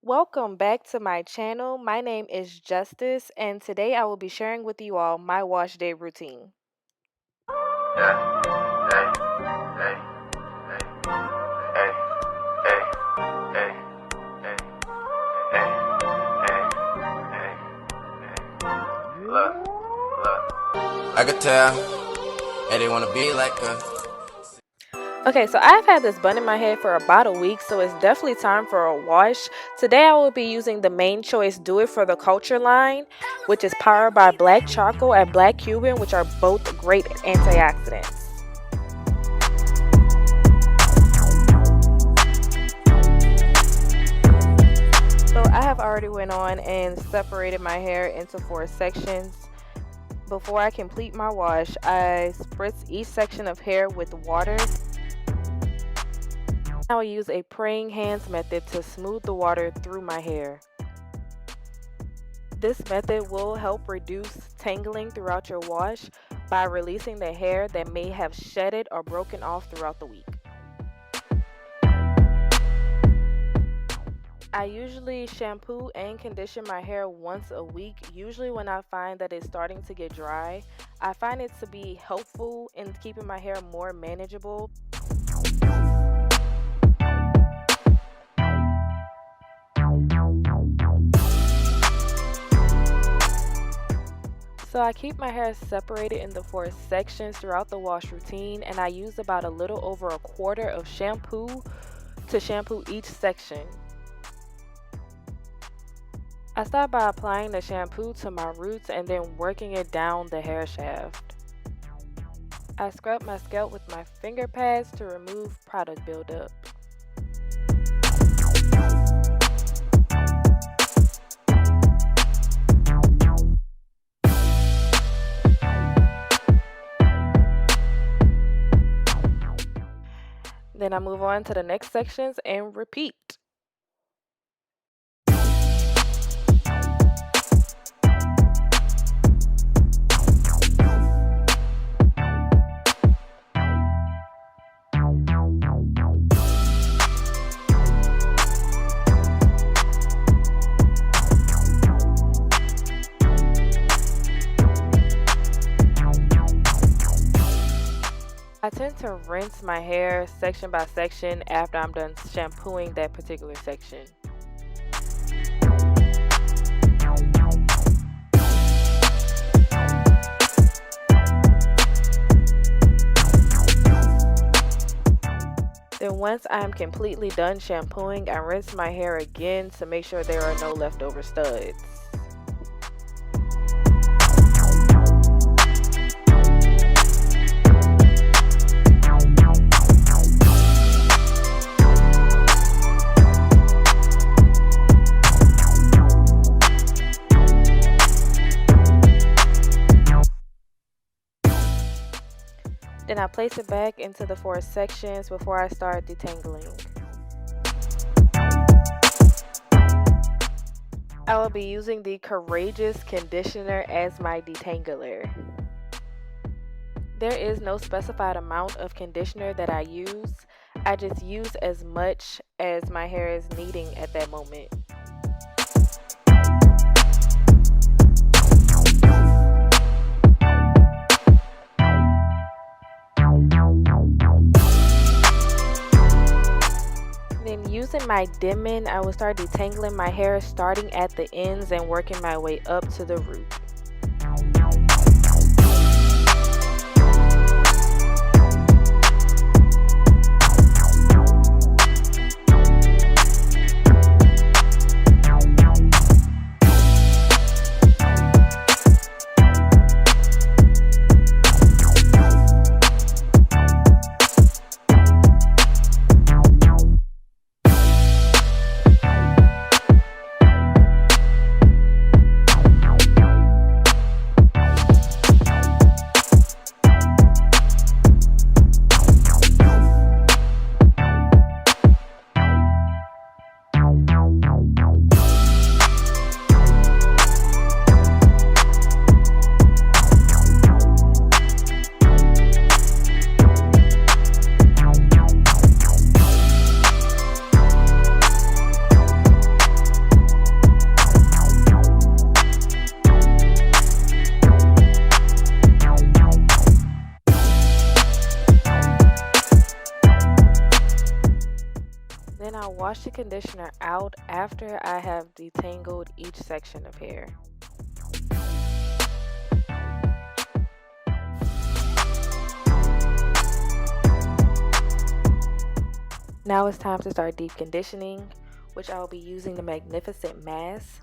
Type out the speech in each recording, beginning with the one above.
Welcome back to my channel. My name is Justice, and today I will be sharing with you all my wash day routine. Yeah. Hey. Hey. Hey. Hey. Hey. Hey. Hey. Hey. Hey. Hey. Look. I could tell. Hey, they wanna be like us. Okay, so I've had this bun in my head for about a week, so it's definitely time for a wash. Today I will be using the Main Choice Do It for the Culture line, which is powered by black charcoal and black cumin, which are both great antioxidants. So I have already went on and separated my hair into 4 sections. Before I complete my wash, I spritz each section of hair with water. I will use a praying hands method to smooth the water through my hair. This method will help reduce tangling throughout your wash by releasing the hair that may have shedded or broken off throughout the week. I usually shampoo and condition my hair once a week, usually when I find that it's starting to get dry. I find it to be helpful in keeping my hair more manageable. So I keep my hair separated into 4 sections throughout the wash routine, and I use about a little over a quarter of shampoo to shampoo each section. I start by applying the shampoo to my roots and then working it down the hair shaft. I scrub my scalp with my finger pads to remove product buildup. Then I move on to the next sections and repeat. I tend to rinse my hair section by section after I'm done shampooing that particular section. Then once I am completely done shampooing, I rinse my hair again to make sure there are no leftover studs. Then I place it back into the 4 sections before I start detangling. I will be using the Courageous conditioner as my detangler. There is no specified amount of conditioner that I use. I just use as much as my hair is needing at that moment. Then using my Denman, I will start detangling my hair starting at the ends and working my way up to the root. wash the conditioner out after I have detangled each section of hair. Now it's time to start deep conditioning, which I will be using the Magnificent Mask.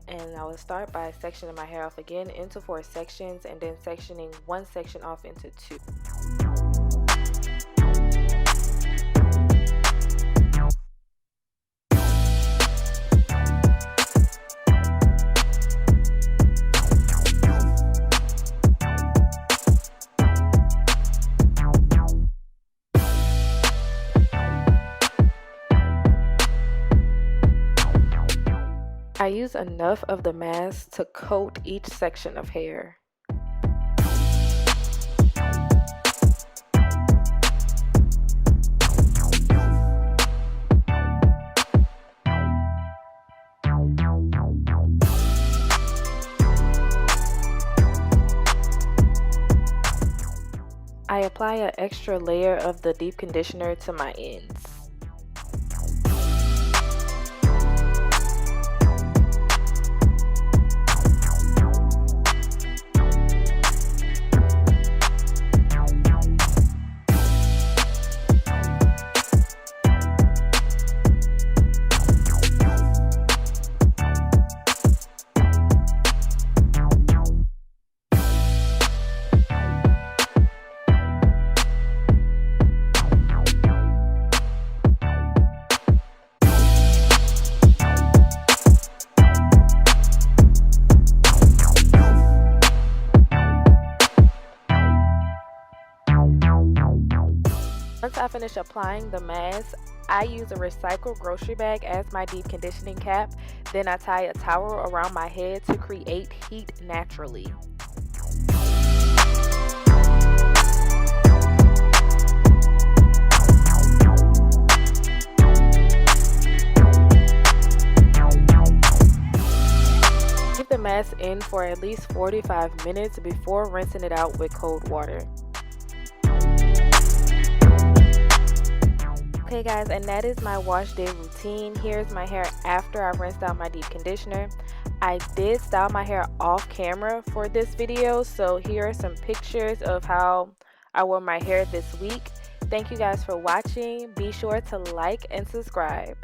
And I will start by sectioning my hair off again into 4 sections and then sectioning one section off into 2. I use enough of the mask to coat each section of hair. I apply an extra layer of the deep conditioner to my ends. Once I finish applying the mask, I use a recycled grocery bag as my deep conditioning cap. Then I tie a towel around my head to create heat naturally. Leave the mask in for at least 45 minutes before rinsing it out with cold water. Okay guys, and that is my wash day routine. Here's my hair after I rinsed out my deep conditioner. I did style my hair off camera for this video, so here are some pictures of how I wore my hair this week. Thank you guys for watching. Be sure to like and subscribe.